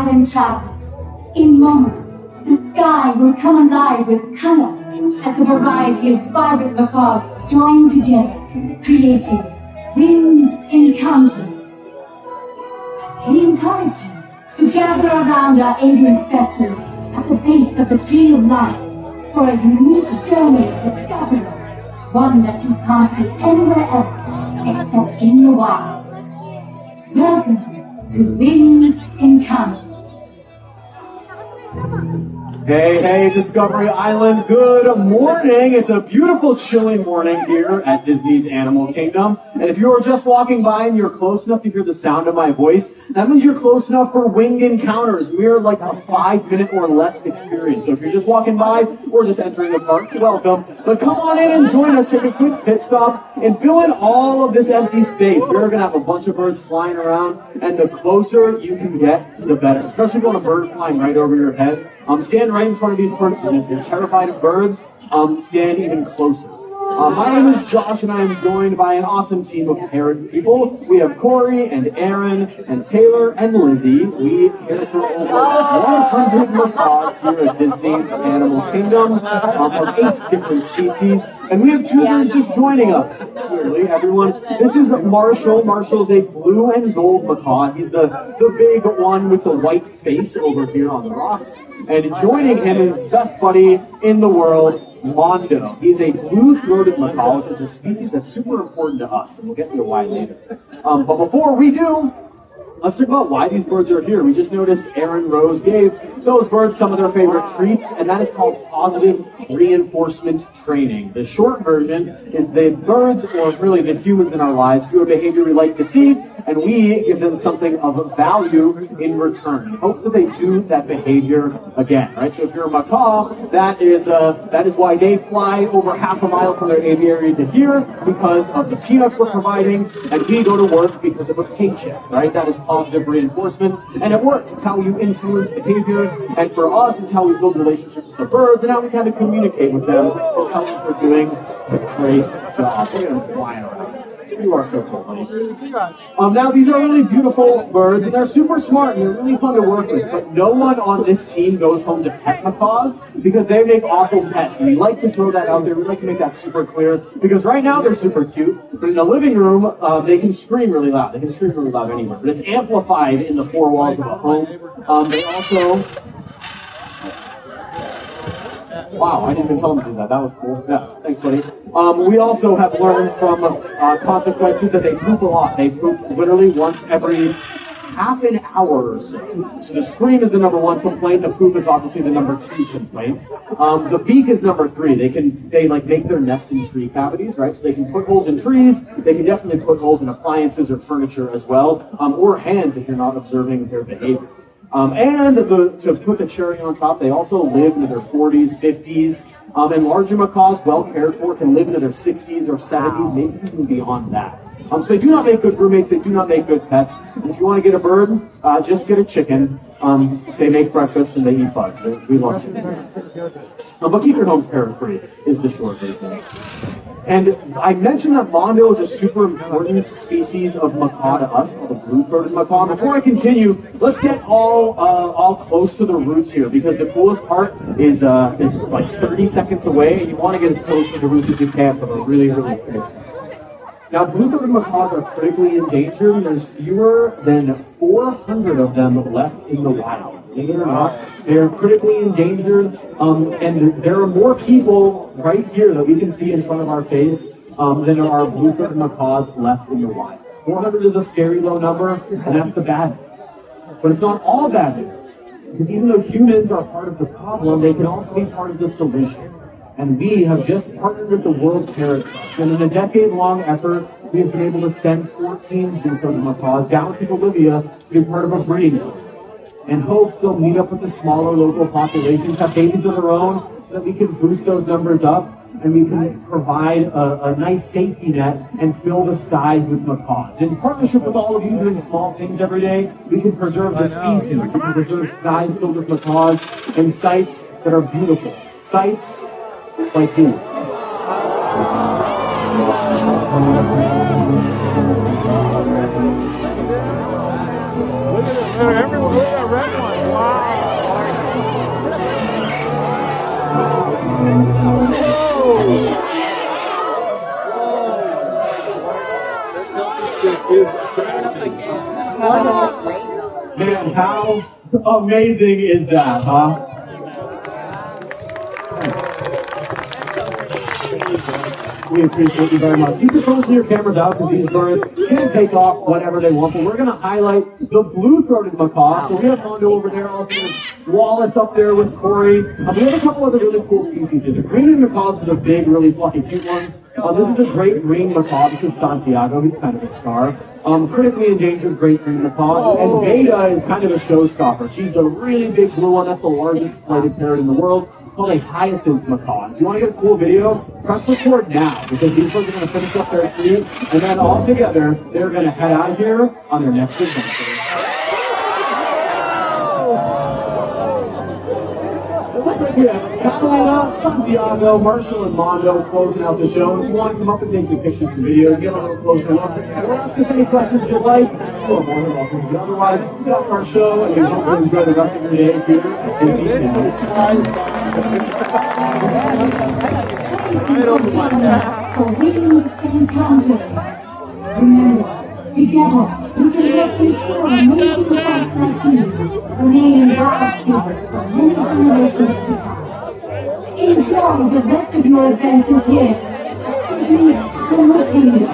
island travelers. In moments, the sky will come alive with color as a variety of vibrant macaws join together, creating winged encounters. We encourage you to gather around our avian specialists at the base of the Tree of Life for a unique journey of discovery, one that you can't see anywhere else except in the wild. Welcome to Winged Encounters. Hey, Discovery Island, good morning. It's a beautiful, chilly morning here at Disney's Animal Kingdom. And if you are just walking by and you're close enough to hear the sound of my voice, that means you're close enough for Winged Encounters. We're like a 5-minute or less experience. So if you're just walking by or just entering the park, welcome. But come on in and join us, take a quick pit stop, and fill in all of this empty space. We're going to have a bunch of birds flying around, and the closer you can get, the better. Especially if you want a bird flying right over your head. Stand right in front of these birds, and if you're terrified of birds, stand even closer. My name is Josh, and I am joined by an awesome team of parrot people. We have Corey and Aaron and Taylor and Lizzie. We care for over 100 macaws here at Disney's Animal Kingdom of 8 different species. And we have 2 birds just joining us. Clearly, everyone. This is Marshall. Marshall is a blue and gold macaw. He's the big one with the white face over here on the rocks. And joining him is best buddy in the world, Mondo. He's a blue-throated macaw, which is a species that's super important to us, and we'll get into why later. But before we do, let's talk about why these birds are here. We just noticed Aaron Rose gave those birds some of their favorite treats, and that is called positive reinforcement training. The short version is the birds, or really the humans in our lives, do a behavior we like to see, and we give them something of value in return, in hopes that they do that behavior again, right? So if you're a macaw, that is why they fly over half a mile from their aviary to here, because of the peanuts we're providing, and we go to work because of a paycheck, right? That is positive reinforcement, and it works. It's how you influence behavior, and for us, it's how we build relationships with the birds, and how we kind of communicate with them, and tell them they're doing a great job. Look at them flying around. You are so cool, buddy. Now, these are really beautiful birds, and they're super smart, and they're really fun to work with, but no one on this team goes home to pet macaws, because they make awful pets, and we like to throw that out there. We like to make that super clear, because right now they're super cute, but in the living room, they can scream really loud. They can scream really loud anywhere, but it's amplified in the 4 walls of a home. They also... Wow, I didn't even tell them to do that. That was cool. Yeah, thanks, buddy. We also have learned from consequences that they poop a lot. They poop literally once every half an hour or so. So the scream is the number 1 complaint. The poop is obviously the number 2 complaint. The beak is number 3. They make their nests in tree cavities, right? So they can put holes in trees. They can definitely put holes in appliances or furniture as well, or hands if you're not observing their behavior. And to put the cherry on top, they also live into their 40s, 50s, and larger macaws, well cared for, can live into their 60s or 70s, maybe even beyond that. So they do not make good roommates, they do not make good pets. And if you want to get a bird, just get a chicken. They make breakfast and they eat bugs. We love chicken. But keep your homes parrot-free is the short version. And I mentioned that Mondo is a super important species of macaw to us, called the blue-throated macaw. Before I continue, let's get all close to the roots here, because the coolest part is like 30 seconds away, and you want to get as close to the roots as you can for the really, really crisp. Now, blue-throated macaws are critically endangered, and there's fewer than 400 of them left in the wild. Believe it or not, they are critically endangered, and there are more people right here that we can see in front of our face than there are blue-throated macaws left in the wild. 400 is a scary low number, and that's the bad news. But it's not all bad news, because even though humans are part of the problem, they can also be part of the solution. And we have just partnered with the World Parrot Trust, and in a decade-long effort, we have been able to send 14 blue-throated macaws down to Bolivia to be part of a breeding program. And hopes they'll meet up with the smaller local populations, have babies of their own, so that we can boost those numbers up, and we can provide a nice safety net and fill the skies with macaws. In partnership with all of you doing small things every day, we can preserve the species, we can preserve skies filled with macaws, and sites that are beautiful. Sites like these. Look at that red one. Man, how amazing is that, huh? We appreciate you very much. You can close your cameras out because these birds can take off whenever they want, but we're going to highlight the blue-throated macaw. So we have Mondo over there, also there's Wallace up there with Corey. We have a couple other really cool species here. The green macaws are the big, really fluffy, cute ones. This is a great green macaw. This is Santiago. He's kind of a star. Critically endangered great green macaw. And Beta is kind of a showstopper. She's a really big blue one. That's the largest flighted parrot in the world. Called a hyacinth macaw. If you want to get a cool video, press record now because these ones are going to finish up their feed, and then all together they're going to head out of here on their next adventure. It looks like we have Catalina, Santiago, Marshall, and Mondo closing out the show. If you want to come up and take your pictures and videos, get a little closer look, or ask us any questions you'd like, you're more than welcome to. Otherwise, that's our show, and we hope you enjoy the rest of your day here at Disney Channel. For wings encounters. Remember, together we can help ensure amazing events like these remain in God's favor for many generations to come. Enjoy the rest of your adventures here at Disney's Animal Kingdom.